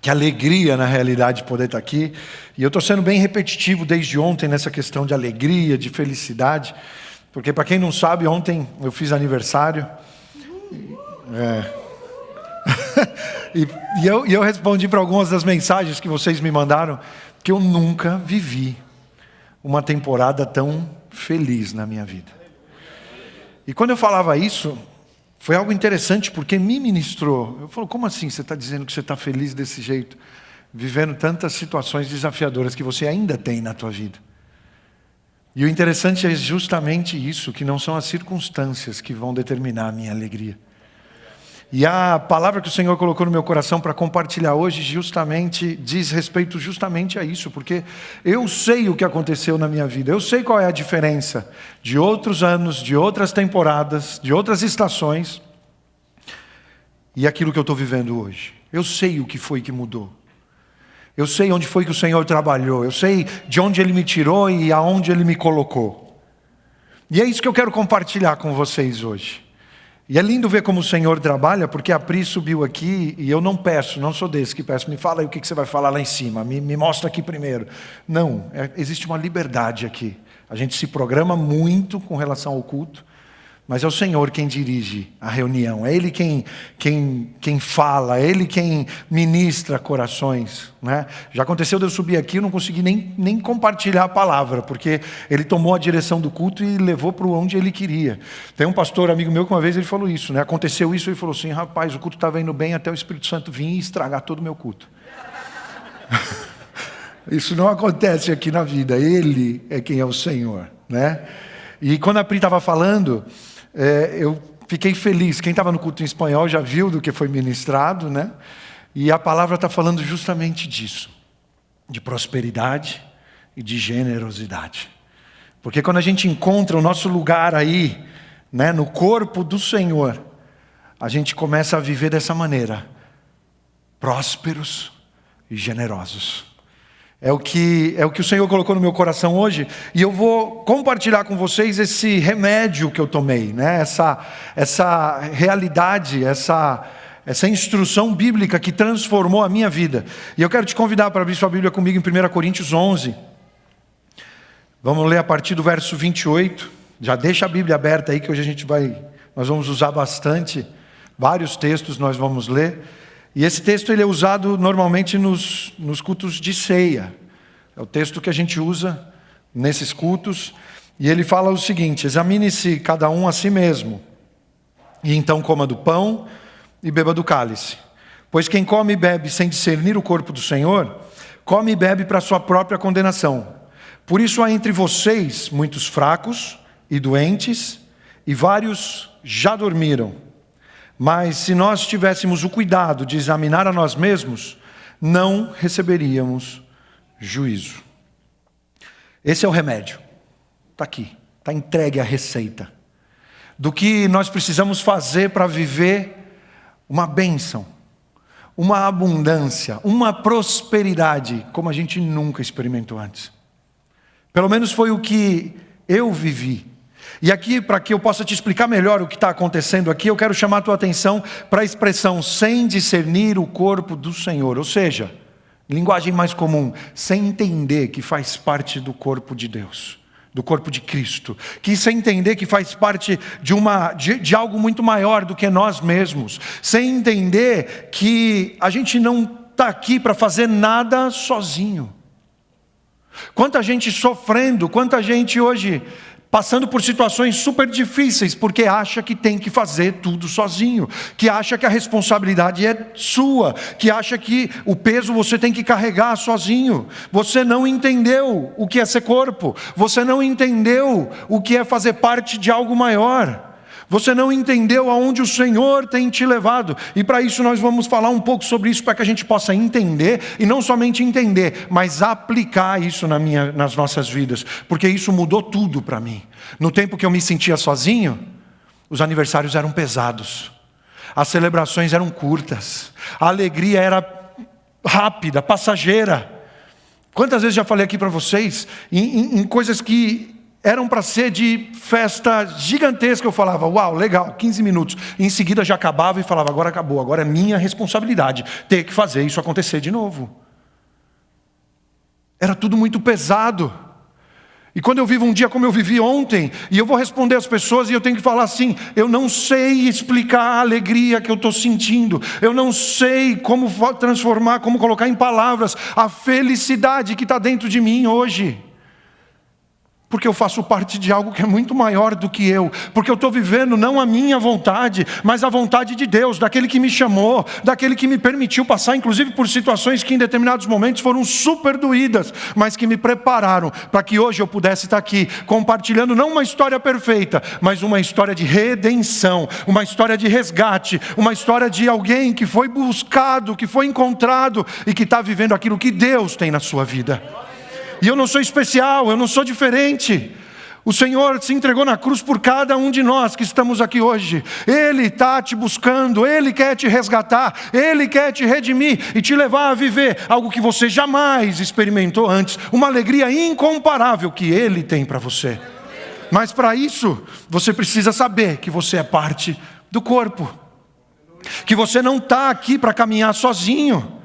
Que alegria, na realidade, poder estar aqui. E eu estou sendo bem repetitivo desde ontem nessa questão de alegria, de felicidade. Porque, para quem não sabe, ontem eu fiz aniversário. E eu respondi para algumas das mensagens que vocês me mandaram que eu nunca vivi uma temporada tão feliz na minha vida. E quando eu falava isso, foi algo interessante porque me ministrou. Eu falo, como assim você está dizendo que você está feliz desse jeito? Vivendo tantas situações desafiadoras que você ainda tem na tua vida. E o interessante é justamente isso, que não são as circunstâncias que vão determinar a minha alegria. E a palavra que o Senhor colocou no meu coração para compartilhar hoje justamente diz respeito justamente a isso, porque eu sei o que aconteceu na minha vida, eu sei qual é a diferença de outros anos, de outras temporadas, de outras estações e aquilo que eu estou vivendo hoje. Eu sei o que foi que mudou. Eu sei onde foi que o Senhor trabalhou, eu sei de onde Ele me tirou e aonde Ele me colocou. E é isso que eu quero compartilhar com vocês hoje. E é lindo ver como o Senhor trabalha, porque a Pri subiu aqui e eu não peço, não sou desse que peço, me fala aí o que você vai falar lá em cima, me mostra aqui primeiro. Não, existe uma liberdade aqui. A gente se programa muito com relação ao culto, mas é o Senhor quem dirige a reunião, é Ele quem fala, é Ele quem ministra corações, né? Já aconteceu de eu subir aqui e não consegui nem compartilhar a palavra, porque Ele tomou a direção do culto e levou para onde Ele queria. Tem um pastor amigo meu que uma vez ele falou isso, né? Aconteceu isso e ele falou assim, rapaz, o culto estava indo bem até o Espírito Santo vir e estragar todo o meu culto. Isso não acontece aqui na vida, Ele é quem é o Senhor, né? E quando a Pri estava falando, eu fiquei feliz. Quem estava no culto em espanhol já viu do que foi ministrado, né? E a palavra está falando justamente disso, de prosperidade e de generosidade. Porque quando a gente encontra o nosso lugar aí, né, no corpo do Senhor, a gente começa a viver dessa maneira, prósperos e generosos. É o que o Senhor colocou no meu coração hoje, e eu vou compartilhar com vocês esse remédio que eu tomei, né? Essa realidade, essa instrução bíblica que transformou a minha vida. E eu quero te convidar para abrir sua Bíblia comigo em 1 Coríntios 11. Vamos ler a partir do verso 28. Já deixa a Bíblia aberta aí, que hoje nós vamos usar bastante, vários textos nós vamos ler. E esse texto ele é usado normalmente nos cultos de ceia. É o texto que a gente usa nesses cultos. E ele fala o seguinte: examine-se cada um a si mesmo, e então coma do pão e beba do cálice. Pois quem come e bebe sem discernir o corpo do Senhor, come e bebe para a sua própria condenação. Por isso há entre vocês muitos fracos e doentes, e vários já dormiram. Mas se nós tivéssemos o cuidado de examinar a nós mesmos, não receberíamos juízo. Esse é o remédio. Está aqui, está entregue a receita. Do que nós precisamos fazer para viver uma bênção, uma abundância, uma prosperidade, como a gente nunca experimentou antes. Pelo menos foi o que eu vivi. E aqui, para que eu possa te explicar melhor o que está acontecendo aqui, eu quero chamar a tua atenção para a expressão sem discernir o corpo do Senhor. Ou seja, linguagem mais comum, sem entender que faz parte do corpo de Deus, do corpo de Cristo. Que sem entender que faz parte de algo muito maior do que nós mesmos. Sem entender que a gente não está aqui para fazer nada sozinho. Quanta gente sofrendo, quanta gente hoje passando por situações super difíceis, porque acha que tem que fazer tudo sozinho, que acha que a responsabilidade é sua, que acha que o peso você tem que carregar sozinho. Você não entendeu o que é ser corpo, você não entendeu o que é fazer parte de algo maior. Você não entendeu aonde o Senhor tem te levado. E para isso nós vamos falar um pouco sobre isso, para que a gente possa entender, e não somente entender, mas aplicar isso nas nossas vidas. Porque isso mudou tudo para mim. No tempo que eu me sentia sozinho, os aniversários eram pesados. As celebrações eram curtas. A alegria era rápida, passageira. Quantas vezes já falei aqui para vocês, em coisas que eram para ser de festa gigantesca. Eu falava, uau, legal, 15 minutos. Em seguida já acabava e falava, agora acabou, agora é minha responsabilidade ter que fazer isso acontecer de novo. Era tudo muito pesado. E quando eu vivo um dia como eu vivi ontem, e eu vou responder às pessoas e eu tenho que falar assim, eu não sei explicar a alegria que eu estou sentindo, eu não sei como transformar, como colocar em palavras a felicidade que está dentro de mim hoje. Porque eu faço parte de algo que é muito maior do que eu. Porque eu estou vivendo não a minha vontade, mas a vontade de Deus, daquele que me chamou, daquele que me permitiu passar, inclusive por situações que em determinados momentos foram super doídas, mas que me prepararam para que hoje eu pudesse estar aqui, compartilhando não uma história perfeita, mas uma história de redenção, uma história de resgate, uma história de alguém que foi buscado, que foi encontrado e que está vivendo aquilo que Deus tem na sua vida. E eu não sou especial, eu não sou diferente. O Senhor se entregou na cruz por cada um de nós que estamos aqui hoje. Ele está te buscando, Ele quer te resgatar, Ele quer te redimir e te levar a viver algo que você jamais experimentou antes. Uma alegria incomparável que Ele tem para você. Mas para isso, você precisa saber que você é parte do corpo. Que você não está aqui para caminhar sozinho.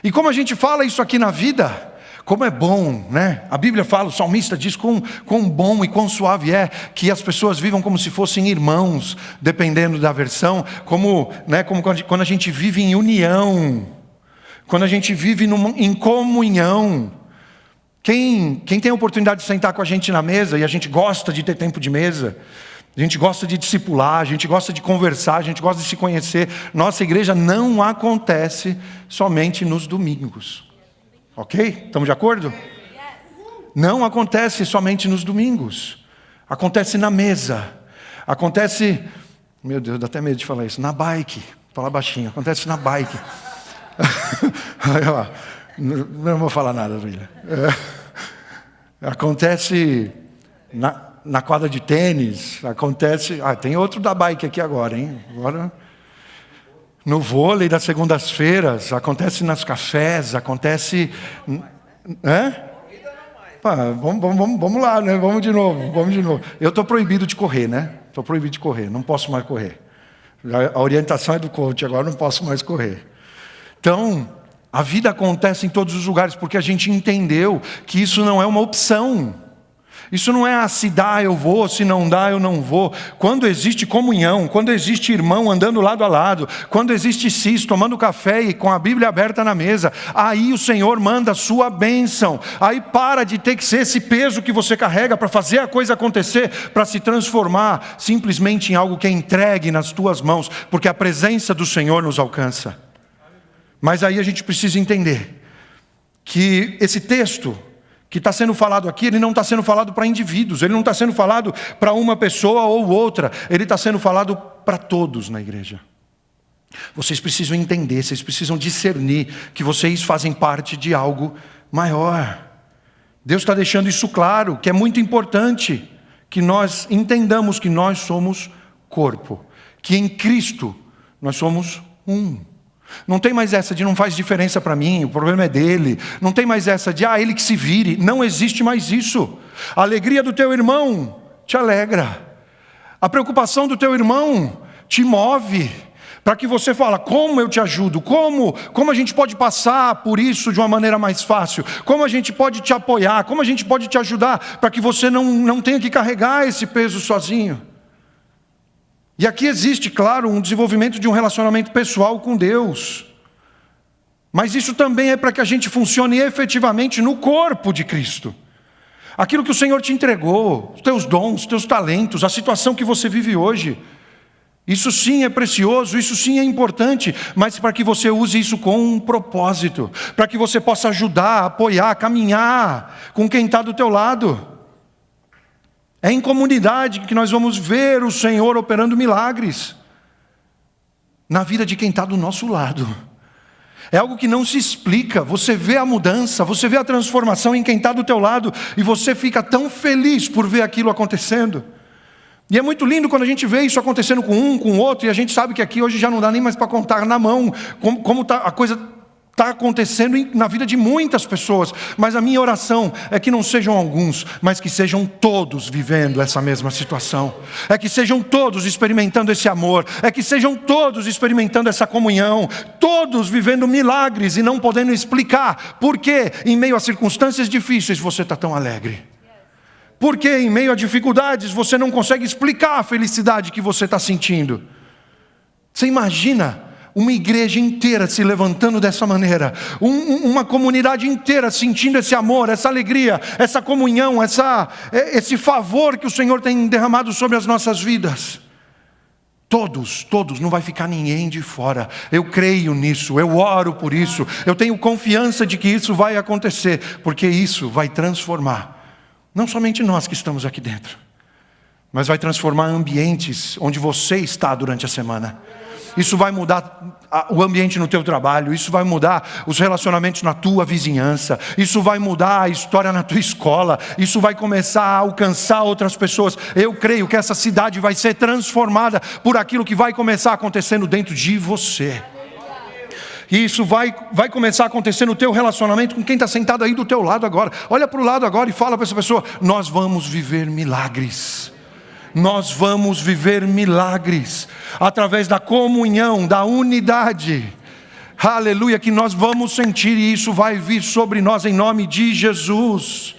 E como a gente fala isso aqui na vida... Como é bom, né? A Bíblia fala, o salmista diz quão bom e quão suave é que as pessoas vivam como se fossem irmãos, dependendo da versão, como quando a gente vive em união, quando a gente vive em comunhão. Quem tem a oportunidade de sentar com a gente na mesa, e a gente gosta de ter tempo de mesa, a gente gosta de discipular, a gente gosta de conversar, a gente gosta de se conhecer. Nossa igreja não acontece somente nos domingos. Ok? Estamos de acordo? Não acontece somente nos domingos. Acontece na mesa. Acontece... Meu Deus, dá até medo de falar isso. Na bike. Fala baixinho. Acontece na bike. Não vou falar nada, filha. Acontece na quadra de tênis. Acontece... tem outro da bike aqui agora, hein? Agora... No vôlei das segundas-feiras, acontece nas cafés, acontece... Vamos lá, né? Vamos de novo. Eu estou proibido de correr, né? Estou proibido de correr, não posso mais correr. A orientação é do coach, agora não posso mais correr. Então, a vida acontece em todos os lugares, porque a gente entendeu que isso não é uma opção. Isso não é se dá eu vou, se não dá eu não vou. Quando existe comunhão, quando existe irmão andando lado a lado, quando existe cis tomando café e com a Bíblia aberta na mesa, aí o Senhor manda a sua bênção. Aí para de ter que ser esse peso que você carrega para fazer a coisa acontecer, para se transformar simplesmente em algo que é entregue nas tuas mãos, porque a presença do Senhor nos alcança. Mas aí a gente precisa entender que esse texto que está sendo falado aqui, ele não está sendo falado para indivíduos, ele não está sendo falado para uma pessoa ou outra, ele está sendo falado para todos na igreja. Vocês precisam entender, vocês precisam discernir que vocês fazem parte de algo maior. Deus está deixando isso claro, que é muito importante que nós entendamos que nós somos corpo, que em Cristo nós somos um. Não tem mais essa de não faz diferença para mim, o problema é dele. Não tem mais essa de ele que se vire. Não existe mais isso. A alegria do teu irmão te alegra. A preocupação do teu irmão te move para que você fala, como eu te ajudo? Como a gente pode passar por isso de uma maneira mais fácil? Como a gente pode te apoiar? Como a gente pode te ajudar para que você não tenha que carregar esse peso sozinho? E aqui existe, claro, um desenvolvimento de um relacionamento pessoal com Deus. Mas isso também é para que a gente funcione efetivamente no corpo de Cristo. Aquilo que o Senhor te entregou, os teus dons, os teus talentos, a situação que você vive hoje. Isso sim é precioso, isso sim é importante, mas para que você use isso com um propósito. Para que você possa ajudar, apoiar, caminhar com quem está do teu lado. É em comunidade que nós vamos ver o Senhor operando milagres na vida de quem está do nosso lado. É algo que não se explica. Você vê a mudança, você vê a transformação em quem está do teu lado e você fica tão feliz por ver aquilo acontecendo. E é muito lindo quando a gente vê isso acontecendo com um, com o outro, e a gente sabe que aqui hoje já não dá nem mais para contar na mão como a coisa está acontecendo na vida de muitas pessoas, mas a minha oração é que não sejam alguns, mas que sejam todos vivendo essa mesma situação, é que sejam todos experimentando esse amor, é que sejam todos experimentando essa comunhão, todos vivendo milagres e não podendo explicar por que em meio a circunstâncias difíceis você está tão alegre. Por que em meio a dificuldades você não consegue explicar a felicidade que você está sentindo? Você imagina uma igreja inteira se levantando dessa maneira, uma comunidade inteira sentindo esse amor, essa alegria, essa comunhão, esse favor que o Senhor tem derramado sobre as nossas vidas. Todos, não vai ficar ninguém de fora. Eu creio nisso, eu oro por isso, eu tenho confiança de que isso vai acontecer, porque isso vai transformar, não somente nós que estamos aqui dentro, mas vai transformar ambientes onde você está durante a semana. Isso vai mudar o ambiente no teu trabalho, isso vai mudar os relacionamentos na tua vizinhança, isso vai mudar a história na tua escola, isso vai começar a alcançar outras pessoas. Eu creio que essa cidade vai ser transformada por aquilo que vai começar acontecendo dentro de você. E isso vai começar a acontecer no teu relacionamento com quem está sentado aí do teu lado agora. Olha para o lado agora e fala para essa pessoa: nós vamos viver milagres. Nós vamos viver milagres através da comunhão, da unidade, aleluia, que nós vamos sentir, e isso vai vir sobre nós em nome de Jesus.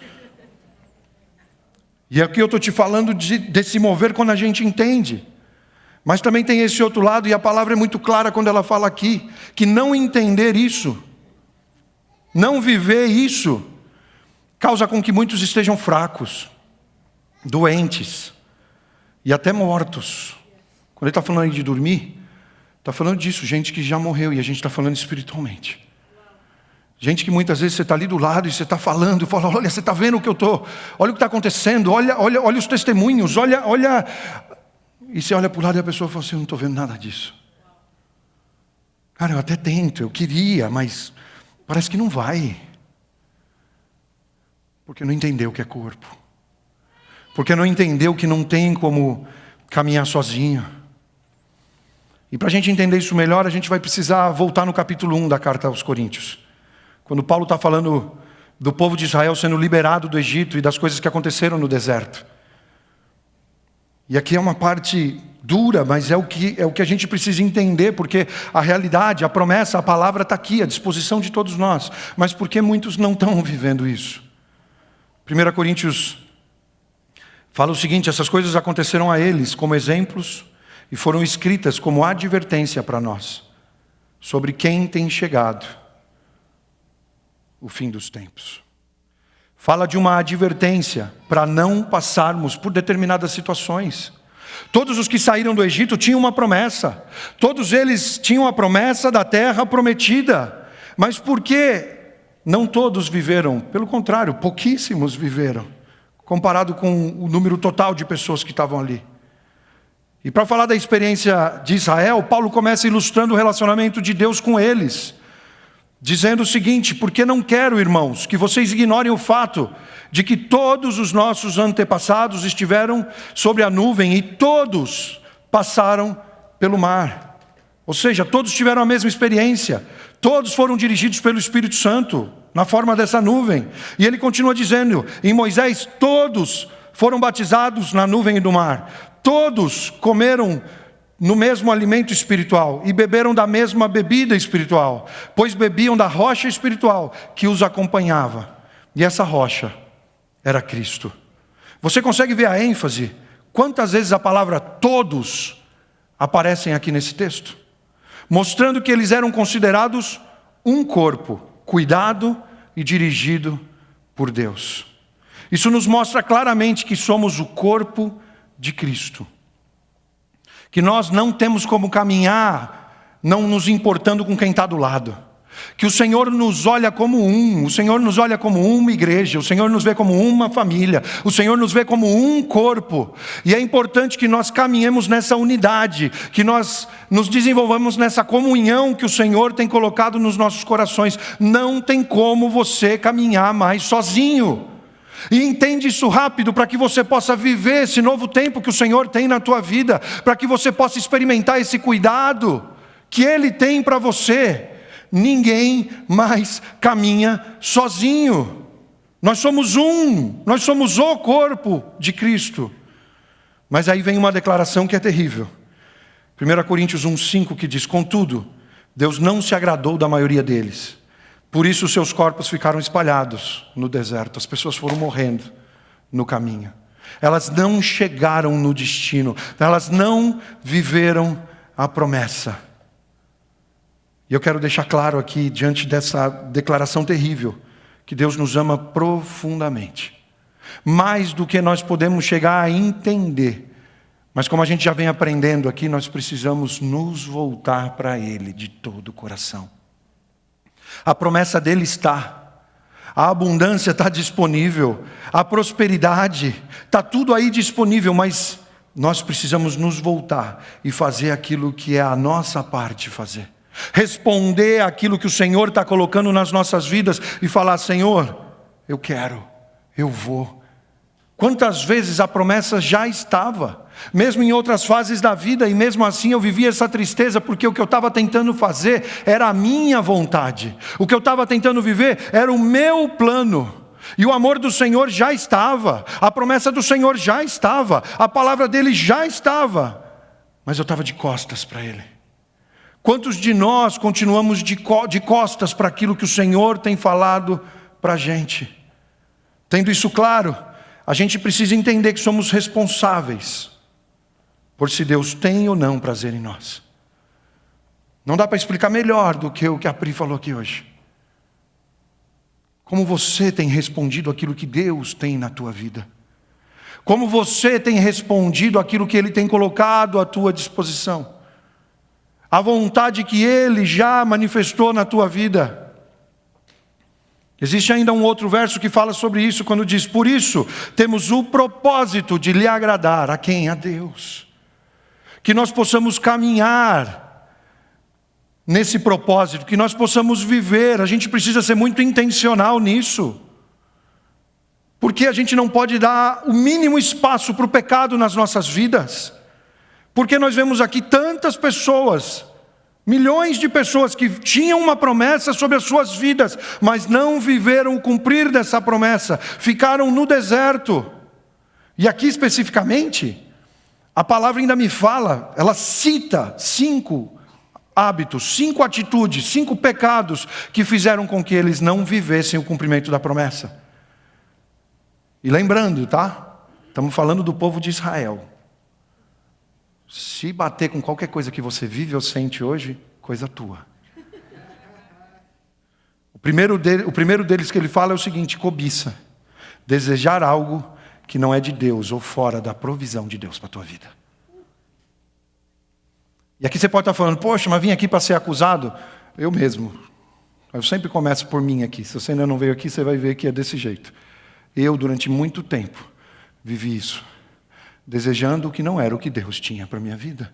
E aqui eu estou te falando desse mover quando a gente entende, mas também tem esse outro lado, e a palavra é muito clara quando ela fala aqui, que não entender isso, não viver isso, causa com que muitos estejam fracos, doentes, e até mortos. Quando ele está falando aí de dormir, está falando disso, gente que já morreu, e a gente está falando espiritualmente. Gente que muitas vezes você está ali do lado e você está falando, e fala: olha, você está vendo o que eu estou, olha o que está acontecendo, olha os testemunhos, olha. E você olha para o lado e a pessoa fala assim: eu não estou vendo nada disso. Cara, eu até tento, eu queria, mas parece que não vai. Porque não entendeu o que é corpo. Porque não entendeu que não tem como caminhar sozinho. E para a gente entender isso melhor, a gente vai precisar voltar no capítulo 1 da carta aos Coríntios. Quando Paulo está falando do povo de Israel sendo liberado do Egito e das coisas que aconteceram no deserto. E aqui é uma parte dura, mas é o que a gente precisa entender, porque a realidade, a promessa, a palavra está aqui, à disposição de todos nós. Mas por que muitos não estão vivendo isso? 1 Coríntios fala o seguinte: essas coisas aconteceram a eles como exemplos e foram escritas como advertência para nós, sobre quem tem chegado o fim dos tempos. Fala de uma advertência para não passarmos por determinadas situações. Todos os que saíram do Egito tinham uma promessa. Todos eles tinham a promessa da terra prometida. Mas por que não todos viveram? Pelo contrário, pouquíssimos viveram, comparado com o número total de pessoas que estavam ali. E para falar da experiência de Israel, Paulo começa ilustrando o relacionamento de Deus com eles, dizendo o seguinte: porque não quero, irmãos, que vocês ignorem o fato de que todos os nossos antepassados estiveram sobre a nuvem e todos passaram pelo mar. Ou seja, todos tiveram a mesma experiência, todos foram dirigidos pelo Espírito Santo, na forma dessa nuvem. E ele continua dizendo, em Moisés, todos foram batizados na nuvem e do mar, todos comeram no mesmo alimento espiritual e beberam da mesma bebida espiritual, pois bebiam da rocha espiritual que os acompanhava. E essa rocha era Cristo. Você consegue ver a ênfase? Quantas vezes a palavra todos aparecem aqui nesse texto? Mostrando que eles eram considerados um corpo, cuidado e dirigido por Deus. Isso nos mostra claramente que somos o corpo de Cristo. Que nós não temos como caminhar não nos importando com quem está do lado. Que o Senhor nos olha como o Senhor nos olha como uma igreja, o Senhor nos vê como uma família, o Senhor nos vê como um corpo. E é importante que nós caminhemos nessa unidade, que nós nos desenvolvamos nessa comunhão que o Senhor tem colocado nos nossos corações. Não tem como você caminhar mais sozinho. E entende isso rápido para que você possa viver esse novo tempo que o Senhor tem na tua vida, para que você possa experimentar esse cuidado que Ele tem para você. ninguém mais caminha sozinho. Nós somos nós somos o corpo de Cristo. Mas aí vem uma declaração que é terrível. 1 Coríntios 1,5 que diz: contudo, Deus não se agradou da maioria deles. Por isso os seus corpos ficaram espalhados no deserto. As pessoas foram morrendo no caminho. Elas não chegaram no destino. Elas não viveram a promessa. E eu quero deixar claro aqui, diante dessa declaração terrível, que Deus nos ama profundamente. Mais do que nós podemos chegar a entender. Mas como a gente já vem aprendendo aqui, nós precisamos nos voltar para Ele de todo o coração. A promessa dele está. A abundância está disponível. A prosperidade está tudo aí disponível. Mas nós precisamos nos voltar e fazer aquilo que é a nossa parte fazer. Responder aquilo que o Senhor está colocando nas nossas vidas e falar: Senhor, eu quero, eu vou. Quantas vezes a promessa já estava, mesmo em outras fases da vida, e mesmo assim eu vivia essa tristeza, porque o que eu estava tentando fazer era a minha vontade. O que eu estava tentando viver era o meu plano. E o amor do Senhor já estava, a promessa do Senhor já estava, a palavra dele já estava, mas eu estava de costas para ele. Quantos de nós continuamos de costas para aquilo que o Senhor tem falado para a gente? Tendo isso claro, a gente precisa entender que somos responsáveis por se Deus tem ou não prazer em nós. Não dá para explicar melhor do que o que a Pri falou aqui hoje. Como você tem respondido aquilo que Deus tem na tua vida. Como você tem respondido aquilo que Ele tem colocado à tua disposição. A vontade que Ele já manifestou na tua vida. Existe ainda um outro verso que fala sobre isso, quando diz: por isso temos o propósito de lhe agradar. A quem? A Deus. Que nós possamos caminhar nesse propósito, que nós possamos viver. A gente precisa ser muito intencional nisso. Porque a gente não pode dar o mínimo espaço para o pecado nas nossas vidas. Porque nós vemos aqui tantas pessoas, milhões de pessoas que tinham uma promessa sobre as suas vidas, mas não viveram o cumprir dessa promessa, ficaram no deserto. E aqui especificamente, a palavra ainda me fala, ela cita 5 hábitos, 5 atitudes, 5 pecados que fizeram com que eles não vivessem o cumprimento da promessa. E lembrando, tá? Estamos falando do povo de Israel. Se bater com qualquer coisa que você vive ou sente hoje, coisa tua. O primeiro deles que ele fala é o seguinte: cobiça. Desejar algo que não é de Deus ou fora da provisão de Deus para a tua vida. E aqui você pode estar falando: poxa, mas vim aqui para ser acusado? Eu mesmo. Eu sempre começo por mim aqui. Se você ainda não veio aqui, você vai ver que é desse jeito. Eu, durante muito tempo, vivi isso. Desejando o que não era o que Deus tinha para a minha vida.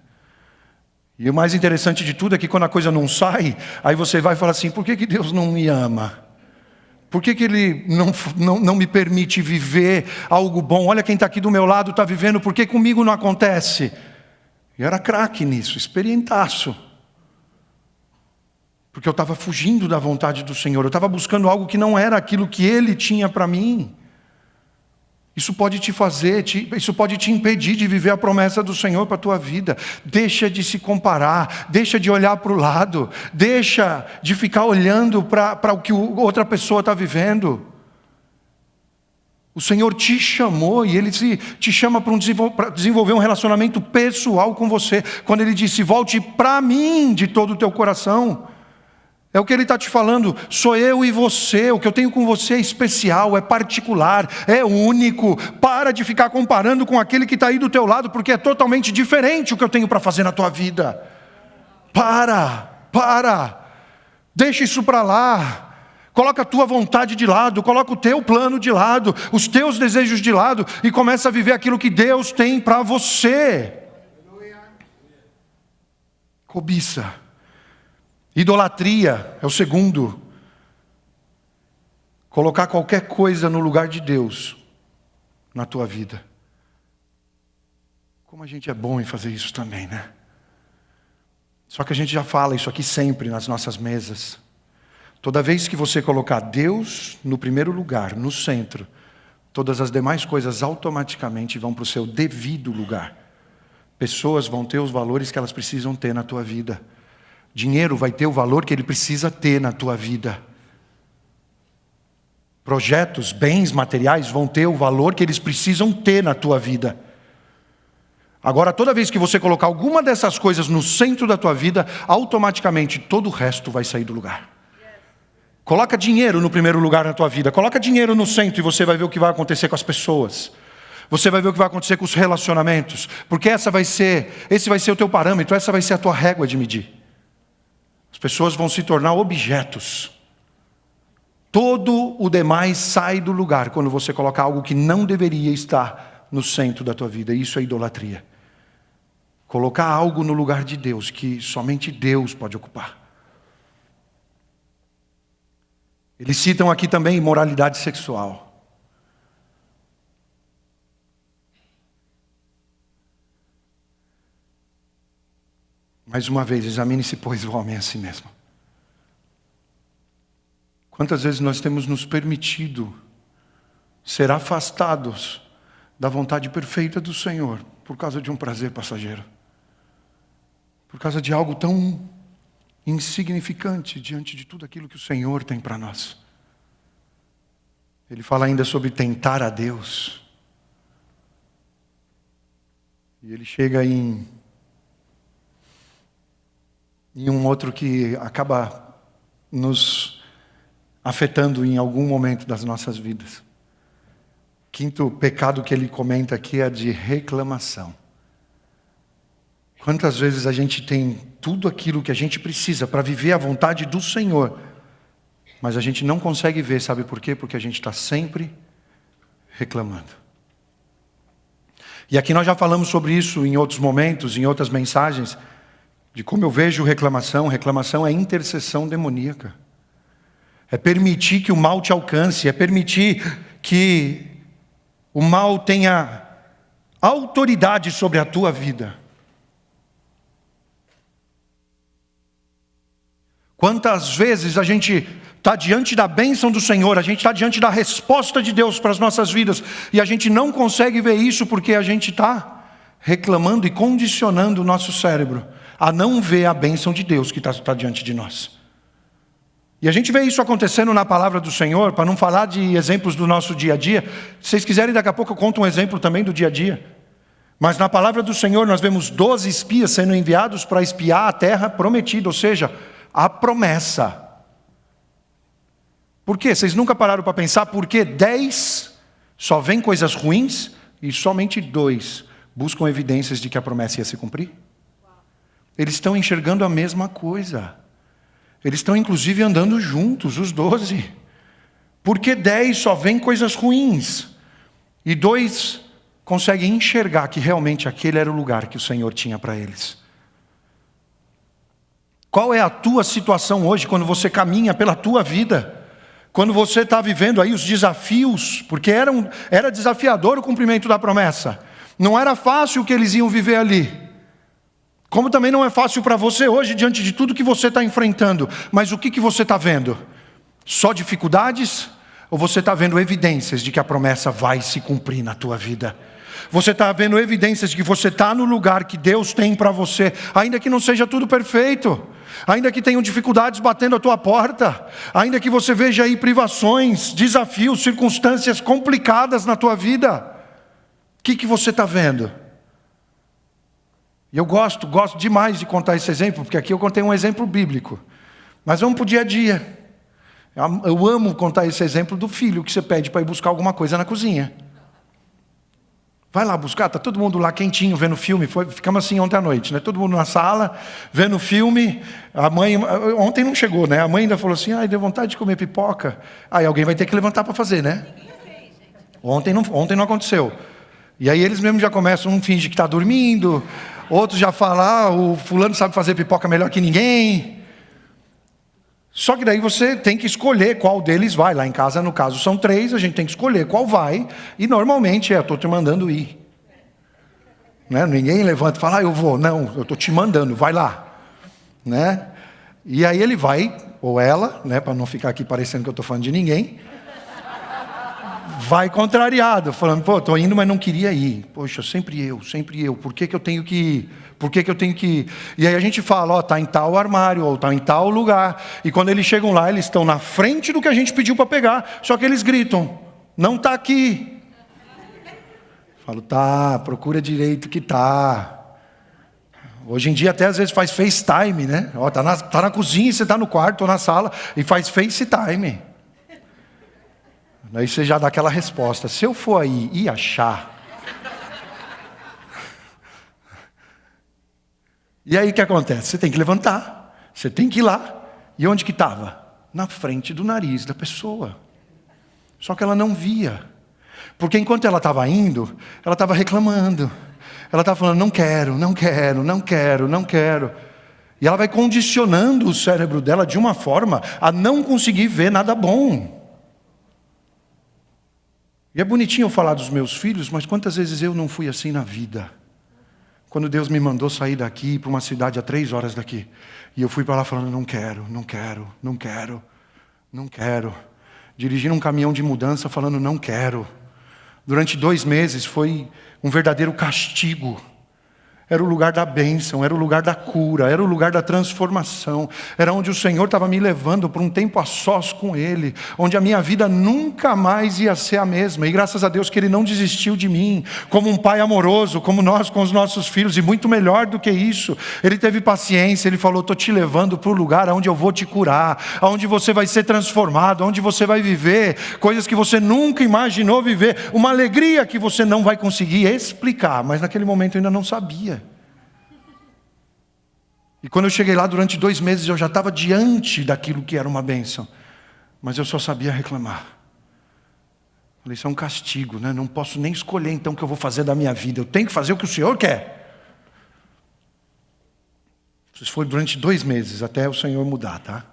E o mais interessante de tudo é que quando a coisa não sai, aí você vai falar assim: por que Deus não me ama? Por que Ele não me permite viver algo bom? Olha quem está aqui do meu lado está vivendo, por que comigo não acontece? E era craque nisso, experientaço. Porque eu estava fugindo da vontade do Senhor, eu estava buscando algo que não era aquilo que Ele tinha para mim. Isso pode isso pode te impedir de viver a promessa do Senhor para a tua vida. Deixa de se comparar, deixa de olhar para o lado, deixa de ficar olhando para o que outra pessoa está vivendo. O Senhor te chamou e Ele te chama para desenvolver um relacionamento pessoal com você. Quando Ele disse: volte para mim de todo o teu coração. É o que Ele está te falando: sou eu e você, o que eu tenho com você é especial, é particular, é único. Para de ficar comparando com aquele que está aí do teu lado, porque é totalmente diferente o que eu tenho para fazer na tua vida. Para, deixa isso para lá. Coloca a tua vontade de lado, coloca o teu plano de lado, os teus desejos de lado e começa a viver aquilo que Deus tem para você. Cobiça. Idolatria é o segundo. Colocar qualquer coisa no lugar de Deus na tua vida. Como a gente é bom em fazer isso também, né? Só que a gente já fala isso aqui sempre nas nossas mesas. Toda vez que você colocar Deus no primeiro lugar, no centro, todas as demais coisas automaticamente vão para o seu devido lugar. Pessoas vão ter os valores que elas precisam ter na tua vida. Dinheiro vai ter o valor que ele precisa ter na tua vida. Projetos, bens materiais vão ter o valor que eles precisam ter na tua vida. Agora, toda vez que você colocar alguma dessas coisas no centro da tua vida, automaticamente todo o resto vai sair do lugar. Coloca dinheiro no primeiro lugar na tua vida. Coloca dinheiro no centro e você vai ver o que vai acontecer com as pessoas. Você vai ver o que vai acontecer com os relacionamentos. Porque esse vai ser o teu parâmetro, essa vai ser a tua régua de medir. As pessoas vão se tornar objetos. Todo o demais sai do lugar quando você coloca algo que não deveria estar no centro da tua vida. Isso é idolatria. Colocar algo no lugar de Deus, que somente Deus pode ocupar. Eles citam aqui também imoralidade sexual. Mais uma vez, examine-se, pois, o homem a si mesmo. Quantas vezes nós temos nos permitido ser afastados da vontade perfeita do Senhor por causa de um prazer passageiro? Por causa de algo tão insignificante diante de tudo aquilo que o Senhor tem para nós. Ele fala ainda sobre tentar a Deus. E ele chega em um outro que acaba nos afetando em algum momento das nossas vidas. Quinto pecado que ele comenta aqui é de reclamação. Quantas vezes a gente tem tudo aquilo que a gente precisa para viver a vontade do Senhor, mas a gente não consegue ver, sabe por quê? Porque a gente está sempre reclamando. E aqui nós já falamos sobre isso em outros momentos, em outras mensagens, de como eu vejo reclamação. Reclamação é intercessão demoníaca. É permitir que o mal te alcance, é permitir que o mal tenha autoridade sobre a tua vida. Quantas vezes a gente está diante da bênção do Senhor, a gente está diante da resposta de Deus para as nossas vidas, e a gente não consegue ver isso porque a gente está reclamando e condicionando o nosso cérebro a não ver a bênção de Deus que está diante de nós. E a gente vê isso acontecendo na palavra do Senhor, para não falar de exemplos do nosso dia a dia. Se vocês quiserem, daqui a pouco eu conto um exemplo também do dia a dia. Mas na palavra do Senhor nós vemos 12 espias sendo enviados para espiar a terra prometida, ou seja, a promessa. Por quê? Vocês nunca pararam para pensar por que 10 só veem coisas ruins e somente 2 buscam evidências de que a promessa ia se cumprir? Eles estão enxergando a mesma coisa. Eles estão inclusive andando juntos, os 12. Por que 10 só veem coisas ruins e 2 conseguem enxergar que realmente aquele era o lugar que o Senhor tinha para eles? Qual é a tua situação hoje quando você caminha pela tua vida? Quando você está vivendo aí os desafios, porque era desafiador o cumprimento da promessa. Não era fácil o que eles iam viver ali. Como também não é fácil para você hoje, diante de tudo que você está enfrentando. Mas o que você está vendo? Só dificuldades? Ou você está vendo evidências de que a promessa vai se cumprir na tua vida? Você está vendo evidências de que você está no lugar que Deus tem para você, ainda que não seja tudo perfeito, ainda que tenham dificuldades batendo a tua porta, ainda que você veja aí privações, desafios, circunstâncias complicadas na tua vida. O que você está vendo? E eu gosto demais de contar esse exemplo, porque aqui eu contei um exemplo bíblico. Mas vamos para o dia a dia. Eu amo contar esse exemplo do filho que você pede para ir buscar alguma coisa na cozinha. Vai lá buscar, está todo mundo lá quentinho vendo filme. Ficamos assim ontem à noite, né? Todo mundo na sala, vendo filme. A mãe, ontem não chegou, né? A mãe ainda falou assim, deu vontade de comer pipoca. Aí alguém vai ter que levantar para fazer, né? Ontem não aconteceu. E aí eles mesmos já começam, um finge que está dormindo, outros já falam, o fulano sabe fazer pipoca melhor que ninguém. Só que daí você tem que escolher qual deles vai. Lá em casa, no caso, são 3, a gente tem que escolher qual vai. E normalmente eu estou te mandando ir. Né? Ninguém levanta e fala, eu vou. Não, eu estou te mandando, vai lá. Né? E aí ele vai ou ela, né, para não ficar aqui parecendo que eu estou falando de ninguém, vai contrariado, falando, pô, estou indo, mas não queria ir. Poxa, sempre eu, por que eu tenho que ir? Por que eu tenho que ir? E aí a gente fala, ó, está em tal armário, ou está em tal lugar. E quando eles chegam lá, eles estão na frente do que a gente pediu para pegar, só que eles gritam, não está aqui. Eu falo, tá, procura direito que tá. Hoje em dia até às vezes faz FaceTime, né? Ó, tá na cozinha, você está no quarto ou na sala e faz FaceTime. Aí você já dá aquela resposta, se eu for aí e achar... E aí o que acontece? Você tem que levantar, você tem que ir lá. E onde que estava? Na frente do nariz da pessoa. Só que ela não via. Porque enquanto ela estava indo, ela estava reclamando. Ela estava falando, não quero. E ela vai condicionando o cérebro dela de uma forma a não conseguir ver nada bom. E é bonitinho eu falar dos meus filhos, mas quantas vezes eu não fui assim na vida? Quando Deus me mandou sair daqui para uma cidade a 3 horas daqui. E eu fui para lá falando, não quero. Dirigindo um caminhão de mudança falando, não quero. Durante 2 meses foi um verdadeiro castigo. Era o lugar da bênção, era o lugar da cura, era o lugar da transformação. Era onde o Senhor estava me levando por um tempo a sós com Ele. Onde a minha vida nunca mais ia ser a mesma. E graças a Deus que Ele não desistiu de mim. Como um pai amoroso, como nós com os nossos filhos. E muito melhor do que isso. Ele teve paciência, Ele falou, estou te levando para o lugar onde eu vou te curar. Onde você vai ser transformado, onde você vai viver coisas que você nunca imaginou viver. Uma alegria que você não vai conseguir explicar. Mas naquele momento eu ainda não sabia. E quando eu cheguei lá, durante 2 meses, eu já estava diante daquilo que era uma bênção. Mas eu só sabia reclamar. Falei, isso é um castigo, né? Não posso nem escolher então o que eu vou fazer da minha vida. Eu tenho que fazer o que o Senhor quer. Isso foi durante 2 meses, até o Senhor mudar, tá?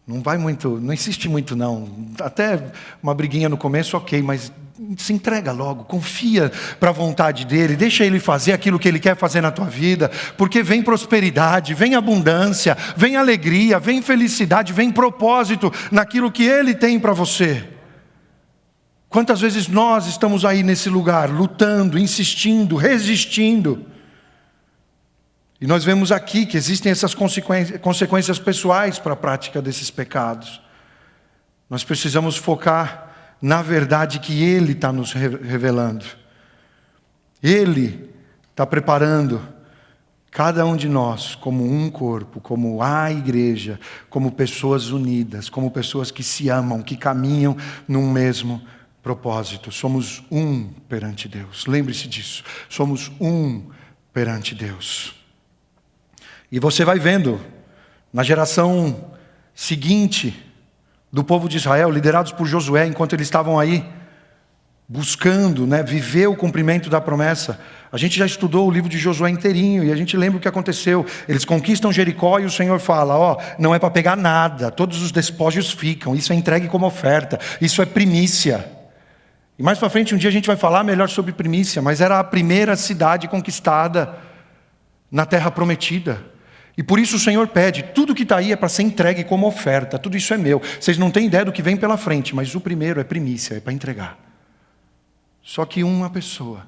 Não vai muito, não insiste muito não. Até uma briguinha no começo, ok, mas se entrega logo, confia para a vontade dEle, deixa Ele fazer aquilo que Ele quer fazer na tua vida, porque vem prosperidade, vem abundância, vem alegria, vem felicidade, vem propósito naquilo que Ele tem para você. Quantas vezes nós estamos aí nesse lugar, lutando, insistindo, resistindo, e nós vemos aqui que existem essas consequências pessoais para a prática desses pecados. Nós precisamos focar na verdade que Ele está nos revelando. Ele está preparando cada um de nós como um corpo, como a igreja, como pessoas unidas, como pessoas que se amam, que caminham num mesmo propósito. Somos um perante Deus. Lembre-se disso. Somos um perante Deus. E você vai vendo, na geração seguinte do povo de Israel, liderados por Josué, enquanto eles estavam aí buscando, né, viver o cumprimento da promessa. A gente já estudou o livro de Josué inteirinho e a gente lembra o que aconteceu. Eles conquistam Jericó e o Senhor fala, ó, não é para pegar nada, todos os despojos ficam, isso é entregue como oferta, isso é primícia. E mais para frente um dia a gente vai falar melhor sobre primícia, mas era a primeira cidade conquistada na terra prometida. E por isso o Senhor pede, tudo que está aí é para ser entregue como oferta, tudo isso é meu. Vocês não têm ideia do que vem pela frente, mas o primeiro é primícia, é para entregar. Só que uma pessoa,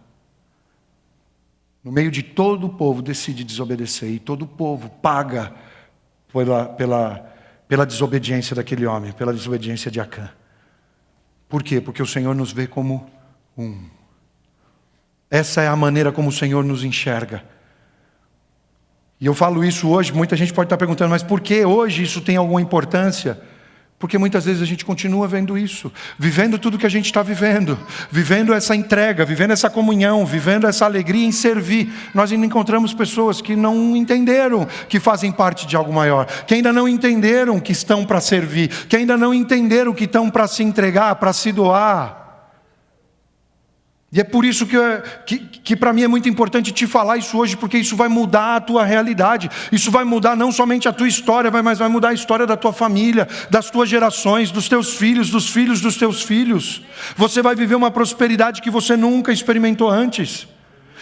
no meio de todo o povo, decide desobedecer, e todo o povo paga pela desobediência daquele homem, pela desobediência de Acã. Por quê? Porque o Senhor nos vê como um. Essa é a maneira como o Senhor nos enxerga. E eu falo isso hoje, muita gente pode estar perguntando, mas por que hoje isso tem alguma importância? Porque muitas vezes a gente continua vendo isso, vivendo tudo que a gente está vivendo essa entrega, vivendo essa comunhão, vivendo essa alegria em servir. Nós ainda encontramos pessoas que não entenderam que fazem parte de algo maior, que ainda não entenderam que estão para servir, que ainda não entenderam que estão para se entregar, para se doar. E é por isso que para mim é muito importante te falar isso hoje, porque isso vai mudar a tua realidade. Isso vai mudar não somente a tua história, mas vai mudar a história da tua família, das tuas gerações, dos teus filhos dos teus filhos. Você vai viver uma prosperidade que você nunca experimentou antes.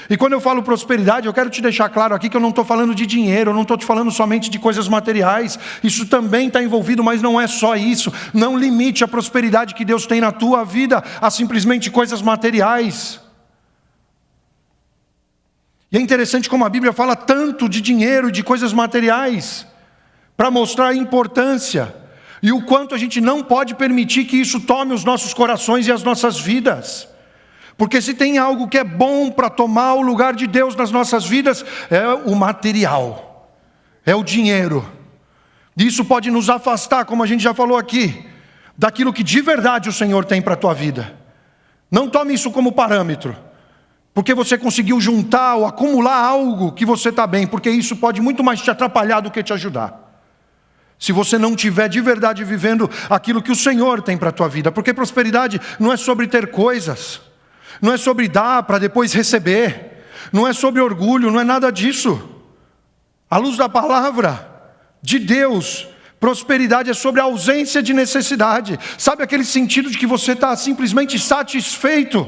E quando eu falo prosperidade, eu quero te deixar claro aqui que eu não estou falando de dinheiro, eu não estou te falando somente de coisas materiais. Isso também está envolvido, mas não é só isso. Não limite a prosperidade que Deus tem na tua vida a simplesmente coisas materiais. E é interessante como a Bíblia fala tanto de dinheiro, de coisas materiais, para mostrar a importância e o quanto a gente não pode permitir que isso tome os nossos corações e as nossas vidas. Porque se tem algo que é bom para tomar o lugar de Deus nas nossas vidas, é o material, é o dinheiro. Isso pode nos afastar, como a gente já falou aqui, daquilo que de verdade o Senhor tem para a tua vida. Não tome isso como parâmetro, porque você conseguiu juntar ou acumular algo que você está bem, porque isso pode muito mais te atrapalhar do que te ajudar. Se você não estiver de verdade vivendo aquilo que o Senhor tem para a tua vida. Porque prosperidade não é sobre ter coisas, não é sobre dar para depois receber, não é sobre orgulho, não é nada disso. À luz da palavra de Deus, prosperidade é sobre a ausência de necessidade. Sabe aquele sentido de que você está simplesmente satisfeito?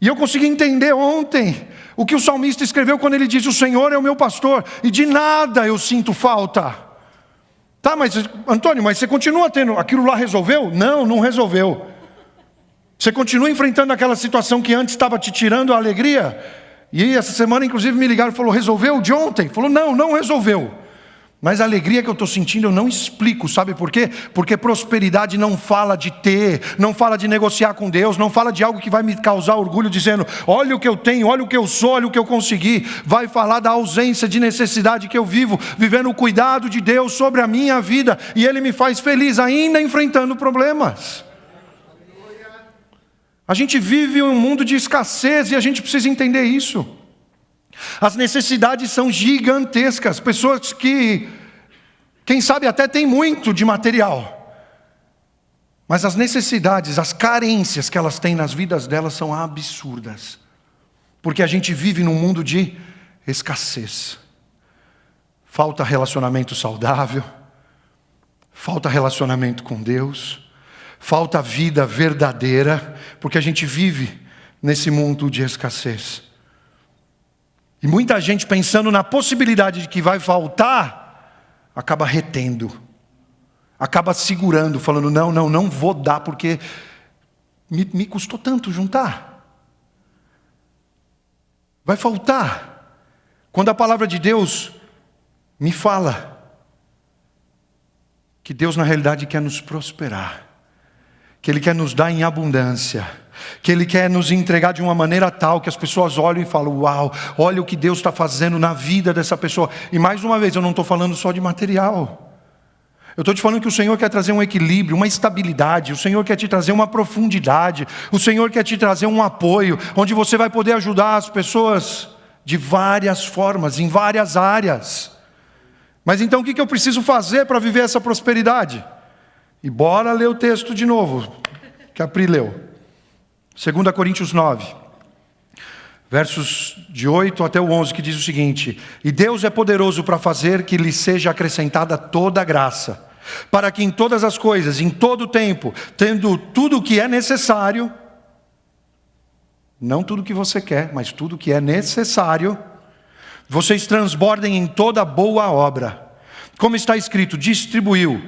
E eu consegui entender ontem o que o salmista escreveu quando ele diz: o Senhor é o meu pastor e de nada eu sinto falta. Tá, mas Antônio, mas você continua tendo, aquilo lá resolveu? Não, não resolveu. Você continua enfrentando aquela situação que antes estava te tirando a alegria? E essa semana, inclusive, me ligaram e falou: resolveu de ontem? Falou: não, não resolveu. Mas a alegria que eu estou sentindo eu não explico, sabe por quê? Porque prosperidade não fala de ter, não fala de negociar com Deus, não fala de algo que vai me causar orgulho dizendo: olha o que eu tenho, olha o que eu sou, olha o que eu consegui. Vai falar da ausência de necessidade que eu vivo, vivendo o cuidado de Deus sobre a minha vida, e Ele me faz feliz ainda enfrentando problemas. A gente vive um mundo de escassez e a gente precisa entender isso. As necessidades são gigantescas. Pessoas que, quem sabe, até têm muito de material, mas as necessidades, as carências que elas têm nas vidas delas são absurdas. Porque a gente vive num mundo de escassez. Falta relacionamento saudável, falta relacionamento com Deus, falta vida verdadeira, porque a gente vive nesse mundo de escassez. E muita gente, pensando na possibilidade de que vai faltar, acaba retendo, acaba segurando, falando: não vou dar, porque me custou tanto juntar. Vai faltar. Quando a palavra de Deus me fala que Deus na realidade quer nos prosperar, que Ele quer nos dar em abundância, que Ele quer nos entregar de uma maneira tal que as pessoas olham e falam: uau, olha o que Deus está fazendo na vida dessa pessoa. E mais uma vez, eu não estou falando só de material. Eu estou te falando que o Senhor quer trazer um equilíbrio, uma estabilidade. O Senhor quer te trazer uma profundidade. O Senhor quer te trazer um apoio, onde você vai poder ajudar as pessoas de várias formas, em várias áreas. Mas então o que eu preciso fazer para viver essa prosperidade? E bora ler o texto de novo, que a Pri leu. 2 Coríntios 9, versos de 8 até o 11, que diz o seguinte: e Deus é poderoso para fazer que lhe seja acrescentada toda a graça, para que em todas as coisas, em todo o tempo, tendo tudo o que é necessário, não tudo o que você quer, mas tudo o que é necessário, vocês transbordem em toda boa obra. Como está escrito: distribuiu,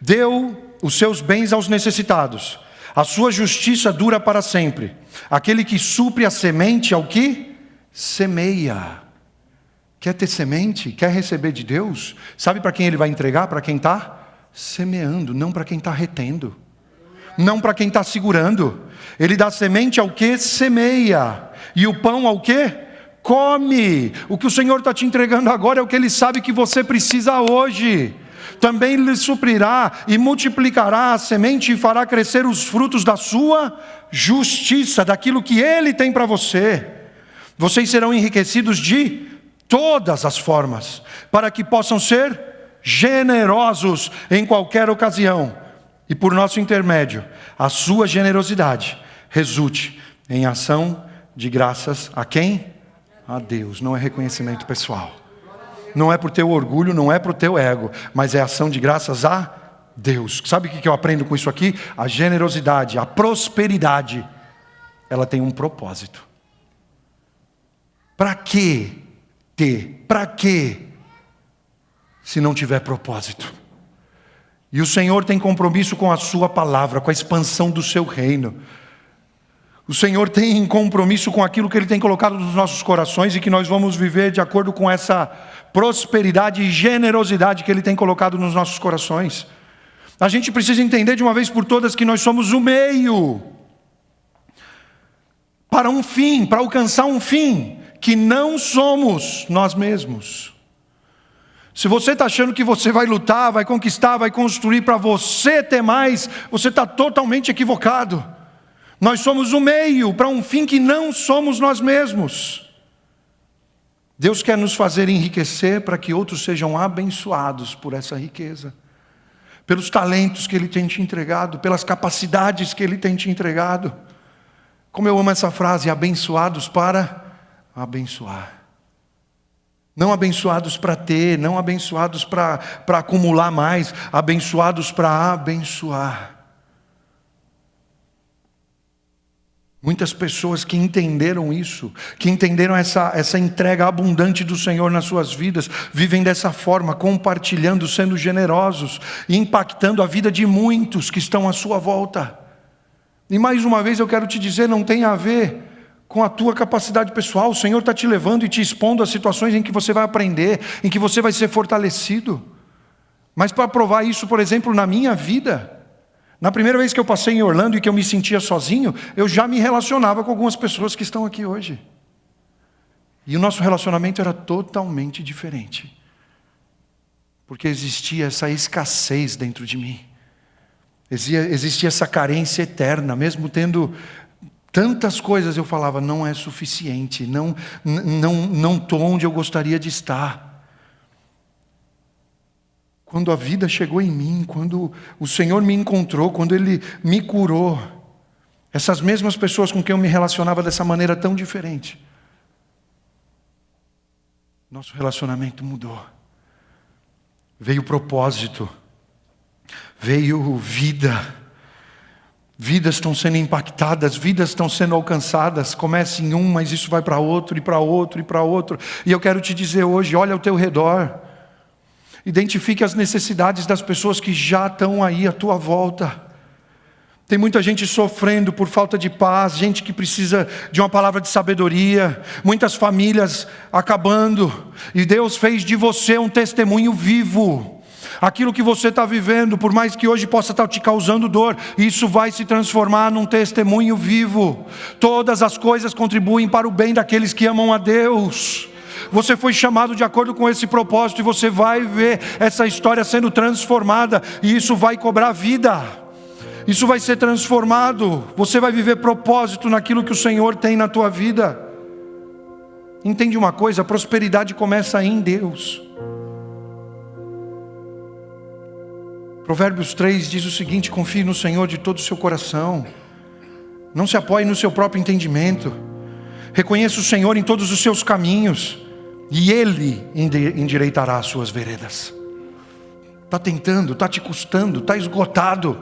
deu os seus bens aos necessitados. A sua justiça dura para sempre. Aquele que supre a semente ao que semeia. Quer ter semente? Quer receber de Deus? Sabe para quem Ele vai entregar? Para quem está semeando, não para quem está retendo, não para quem está segurando. Ele dá semente ao que semeia, e o pão ao que come. O que o Senhor está te entregando agora é o que Ele sabe que você precisa hoje. Também lhe suprirá e multiplicará a semente e fará crescer os frutos da sua justiça, daquilo que Ele tem para você. Vocês serão enriquecidos de todas as formas, para que possam ser generosos em qualquer ocasião. E por nosso intermédio, a sua generosidade resulte em ação de graças a quem? A Deus. Não é reconhecimento pessoal. Não é por teu orgulho, não é por teu ego, mas é ação de graças a Deus. Sabe o que eu aprendo com isso aqui? A generosidade, a prosperidade, ela tem um propósito. Para que ter? Para que? Se não tiver propósito. E o Senhor tem compromisso com a sua palavra, com a expansão do seu reino. O Senhor tem compromisso com aquilo que Ele tem colocado nos nossos corações e que nós vamos viver de acordo com essa prosperidade e generosidade que Ele tem colocado nos nossos corações. A gente precisa entender de uma vez por todas que nós somos o meio para um fim, para alcançar um fim, que não somos nós mesmos. Se você está achando que você vai lutar, vai conquistar, vai construir para você ter mais, você está totalmente equivocado. Nós somos o meio para um fim que não somos nós mesmos. Deus quer nos fazer enriquecer para que outros sejam abençoados por essa riqueza. Pelos talentos que Ele tem te entregado, pelas capacidades que Ele tem te entregado. Como eu amo essa frase, abençoados para abençoar. Não abençoados para ter, não abençoados para acumular mais, abençoados para abençoar. Muitas pessoas que entenderam isso, que entenderam essa entrega abundante do Senhor nas suas vidas, vivem dessa forma, compartilhando, sendo generosos e impactando a vida de muitos que estão à sua volta. E mais uma vez eu quero te dizer, não tem a ver com a tua capacidade pessoal. O Senhor está te levando e te expondo a situações em que você vai aprender, em que você vai ser fortalecido. Mas para provar isso, por exemplo, na minha vida, na primeira vez que eu passei em Orlando e que eu me sentia sozinho, eu já me relacionava com algumas pessoas que estão aqui hoje. E o nosso relacionamento era totalmente diferente. Porque existia essa escassez dentro de mim. Existia essa carência eterna, mesmo tendo tantas coisas, eu falava, não é suficiente, não estou onde eu gostaria de estar. Quando a vida chegou em mim, quando o Senhor me encontrou, quando Ele me curou, essas mesmas pessoas com quem eu me relacionava dessa maneira tão diferente, nosso relacionamento mudou. Veio propósito, veio vida. Vidas estão sendo impactadas, vidas estão sendo alcançadas. Começa em um, mas isso vai para outro, e para outro, e para outro. E eu quero te dizer hoje, olha ao teu redor. Identifique as necessidades das pessoas que já estão aí à tua volta. Tem muita gente sofrendo por falta de paz, gente que precisa de uma palavra de sabedoria, muitas famílias acabando. E Deus fez de você um testemunho vivo. Aquilo que você está vivendo, por mais que hoje possa estar te causando dor, isso vai se transformar num testemunho vivo. Todas as coisas contribuem para o bem daqueles que amam a Deus. Você foi chamado de acordo com esse propósito e você vai ver essa história sendo transformada. E isso vai cobrar vida. Isso vai ser transformado. Você vai viver propósito naquilo que o Senhor tem na tua vida. Entende uma coisa? A prosperidade começa em Deus. Provérbios 3 diz o seguinte: confie no Senhor de todo o seu coração. Não se apoie no seu próprio entendimento. Reconheça o Senhor em todos os seus caminhos, e Ele endireitará as suas veredas. Está tentando, está te custando, está esgotado.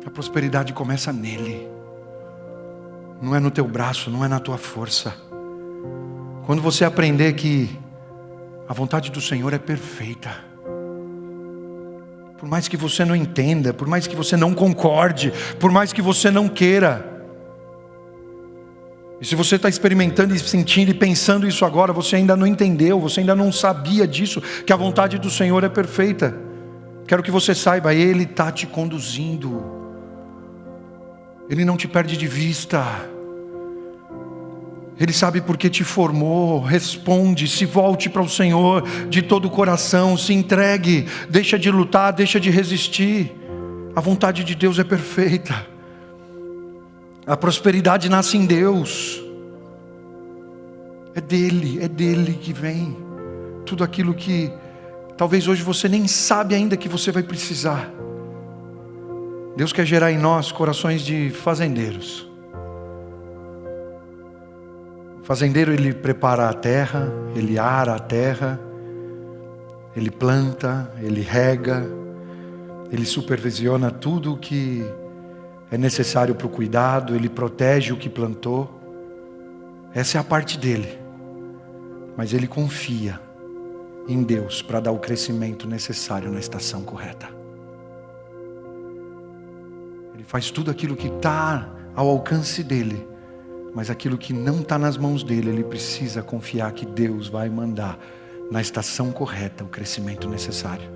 A prosperidade começa nele. Não é no teu braço, não é na tua força. Quando você aprender que a vontade do Senhor é perfeita, por mais que você não entenda, por mais que você não concorde, por mais que você não queira. E se você está experimentando e sentindo e pensando isso agora, você ainda não entendeu, você ainda não sabia disso, que a vontade do Senhor é perfeita. Quero que você saiba, Ele está te conduzindo. Ele não te perde de vista. Ele sabe por que te formou. Responde, se volte para o Senhor de todo o coração, se entregue, deixa de lutar, deixa de resistir. A vontade de Deus é perfeita. A prosperidade nasce em Deus. É dele que vem tudo aquilo que talvez hoje você nem sabe ainda que você vai precisar. Deus quer gerar em nós corações de fazendeiros. O fazendeiro, ele prepara a terra, ele ara a terra, ele planta, ele rega, ele supervisiona tudo o que é necessário para o cuidado, ele protege o que plantou. Essa é a parte dele. Mas ele confia em Deus para dar o crescimento necessário na estação correta. Ele faz tudo aquilo que está ao alcance dele. Mas aquilo que não está nas mãos dele, ele precisa confiar que Deus vai mandar na estação correta o crescimento necessário.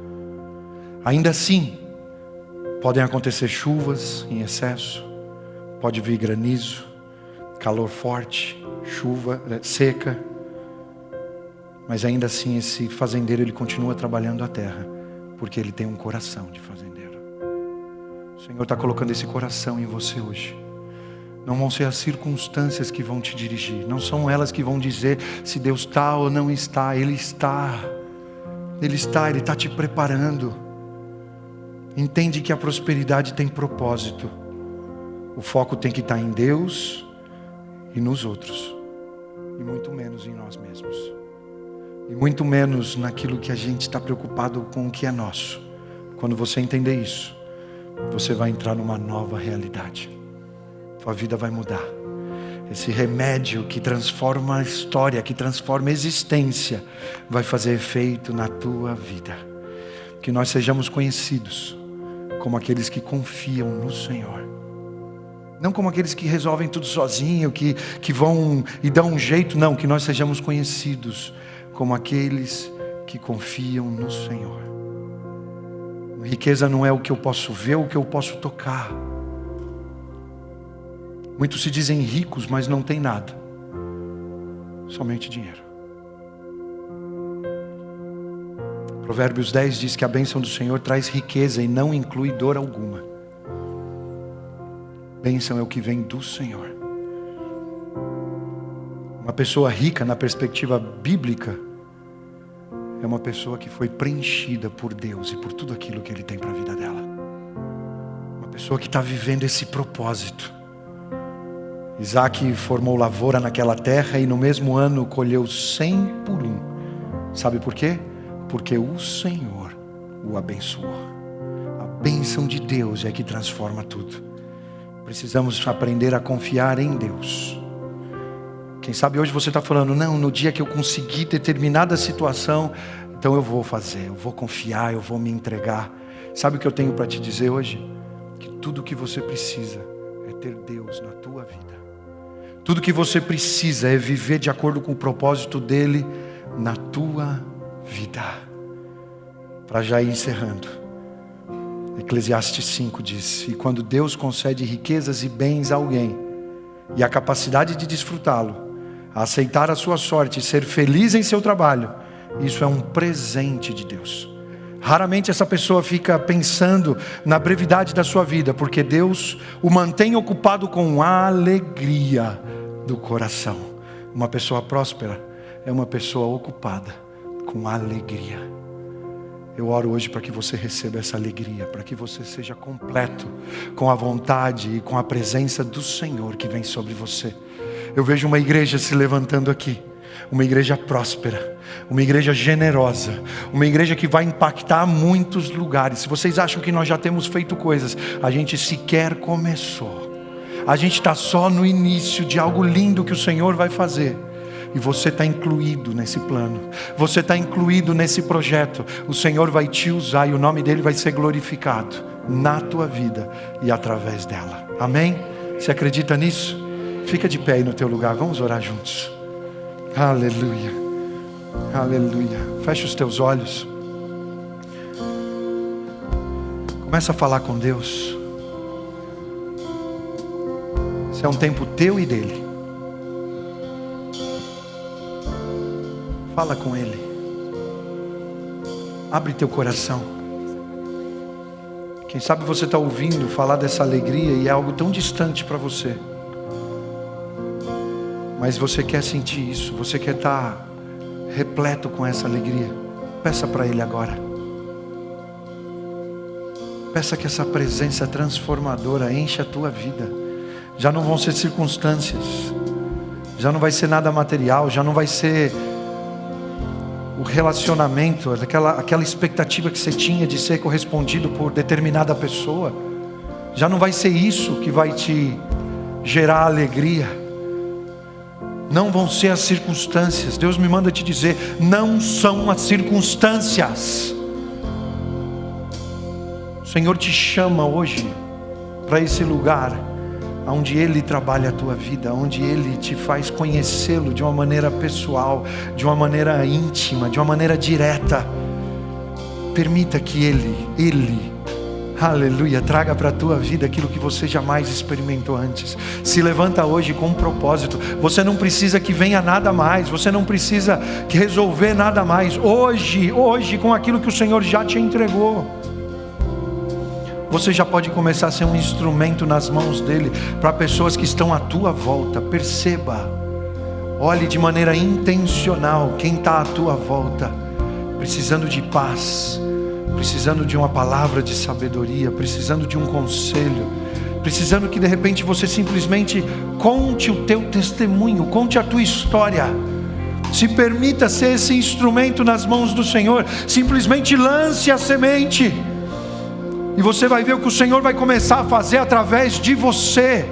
Ainda assim, podem acontecer chuvas em excesso, pode vir granizo, calor forte, chuva seca, mas ainda assim esse fazendeiro ele continua trabalhando a terra, porque ele tem um coração de fazendeiro. O Senhor está colocando esse coração em você hoje. Não vão ser as circunstâncias que vão te dirigir, não são elas que vão dizer se Deus está ou não está. Ele está, Ele está te preparando. Entende que a prosperidade tem propósito. O foco tem que estar em Deus e nos outros, e muito menos em nós mesmos, e muito menos naquilo que a gente está preocupado com o que é nosso. Quando você entender isso, você vai entrar numa nova realidade. Tua vida vai mudar. Esse remédio que transforma a história, que transforma a existência, vai fazer efeito na tua vida. Que nós sejamos conhecidos como aqueles que confiam no Senhor. Não como aqueles que resolvem tudo sozinho, que vão e dão um jeito. Não, que nós sejamos conhecidos como aqueles que confiam no Senhor. Riqueza não é o que eu posso ver, o que eu posso tocar. Muitos se dizem ricos, mas não têm nada. Somente dinheiro. Provérbios 10 diz que a bênção do Senhor traz riqueza e não inclui dor alguma. Bênção é o que vem do Senhor. Uma pessoa rica, na perspectiva bíblica, é uma pessoa que foi preenchida por Deus e por tudo aquilo que Ele tem para a vida dela. Uma pessoa que está vivendo esse propósito. Isaac formou lavoura naquela terra e no mesmo ano colheu 100 por 1. Sabe por quê? Porque o Senhor o abençoou. A bênção de Deus é que transforma tudo. Precisamos aprender a confiar em Deus. Quem sabe hoje você está falando, não, no dia que eu conseguir determinada situação, então eu vou fazer, eu vou confiar, eu vou me entregar. Sabe o que eu tenho para te dizer hoje? Que tudo o que você precisa é ter Deus na tua vida. Tudo que você precisa é viver de acordo com o propósito dEle na tua vida. Para já ir encerrando, Eclesiastes 5 diz: e quando Deus concede riquezas e bens a alguém, e a capacidade de desfrutá-lo, a aceitar a sua sorte e ser feliz em seu trabalho, isso é um presente de Deus. Raramente essa pessoa fica pensando na brevidade da sua vida, porque Deus o mantém ocupado com alegria do coração. Uma pessoa próspera é uma pessoa ocupada com alegria. Eu oro hoje para que você receba essa alegria, para que você seja completo com a vontade e com a presença do Senhor que vem sobre você. Eu vejo uma igreja se levantando aqui, uma igreja próspera, uma igreja generosa, uma igreja que vai impactar muitos lugares. Se vocês acham que nós já temos feito coisas, a gente sequer começou. A gente está só no início de algo lindo que o Senhor vai fazer. E você está incluído nesse plano. Você está incluído nesse projeto. O Senhor vai te usar e o nome dEle vai ser glorificado na tua vida e através dela. Amém? Você acredita nisso? Fica de pé aí no teu lugar. Vamos orar juntos. Aleluia. Aleluia. Fecha os teus olhos. Começa a falar com Deus. Esse é um tempo teu e dele. Fala com Ele. Abre teu coração. Quem sabe você está ouvindo falar dessa alegria e é algo tão distante para você. Mas você quer sentir isso. Você quer estar repleto com essa alegria. Peça para Ele agora. Peça que essa presença transformadora enche a tua vida. Já não vão ser circunstâncias. Já não vai ser nada material. Já não vai ser o relacionamento, aquela expectativa que você tinha de ser correspondido por determinada pessoa. Já não vai ser isso que vai te gerar alegria. Não vão ser as circunstâncias. Deus me manda te dizer, não são as circunstâncias. O Senhor te chama hoje para esse lugar onde Ele trabalha a tua vida, onde Ele te faz conhecê-lo de uma maneira pessoal, de uma maneira íntima, de uma maneira direta. Permita que Ele, aleluia, traga para a tua vida aquilo que você jamais experimentou antes. Se levanta hoje com um propósito. Você não precisa que venha nada mais, você não precisa que resolver nada mais. Hoje, com aquilo que o Senhor já te entregou, você já pode começar a ser um instrumento nas mãos dEle, para pessoas que estão à tua volta. Perceba, olhe de maneira intencional quem está à tua volta, precisando de paz, precisando de uma palavra de sabedoria, precisando de um conselho, precisando que de repente você simplesmente conte o teu testemunho, conte a tua história. Se permita ser esse instrumento nas mãos do Senhor. Simplesmente lance a semente, e você vai ver o que o Senhor vai começar a fazer através de você.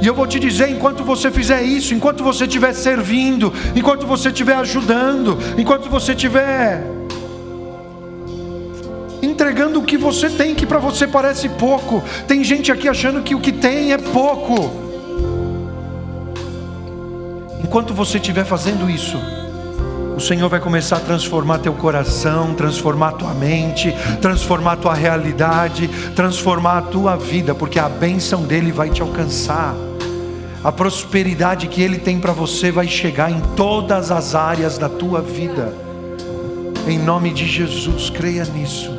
E eu vou te dizer, enquanto você fizer isso, enquanto você estiver servindo, enquanto você estiver ajudando, enquanto você estiver entregando o que você tem, que para você parece pouco. Tem gente aqui achando que o que tem é pouco. Enquanto você estiver fazendo isso, o Senhor vai começar a transformar teu coração, transformar tua mente, transformar tua realidade, transformar a tua vida, porque a bênção dEle vai te alcançar. A prosperidade que Ele tem para você vai chegar em todas as áreas da tua vida. Em nome de Jesus, creia nisso.